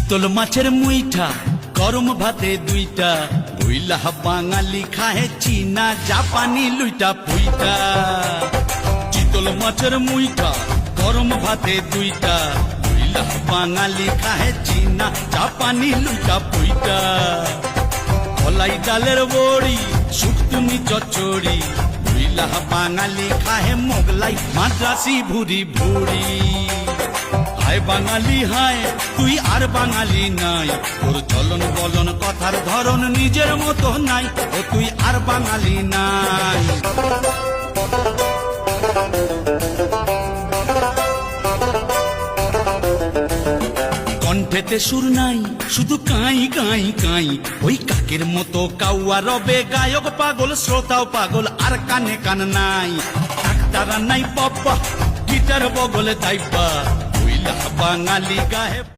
চিতল মাছের মুইঠা গরম ভাতে দুইটা বইলা বাঙালি খাহে চীনা জাপানি লুইটা পুইটা। চিতল মাছের মুইঠা গরম ভাতে দুইটা বইলা বাঙালি খাহে চীনা জাপানি লুইটা পুইটা। কলাই ডালের বড়ি শুকতুনি চচ্চড়ি বইলা বাঙালি খাহে মোগলাই মাদ্রাসি ভুরি ভুরি। হায় বাঙালি হায় তুই আর বাঙালি নাই, তোর চলন বলন কথার ধরন নিজের মতো নাই, ও তুই আর বাঙালি নাই। কণ্ঠেতে সুর নাই শুধু কাই কাই কাই, ওই কাকের মতো কাউয়া রবে গায়ক পাগল শ্রোতাও পাগল আর কানে কান নাই। ডাক্তার নাই বাবা গিটার বগলে দাইবা বাঙালি গায়ে।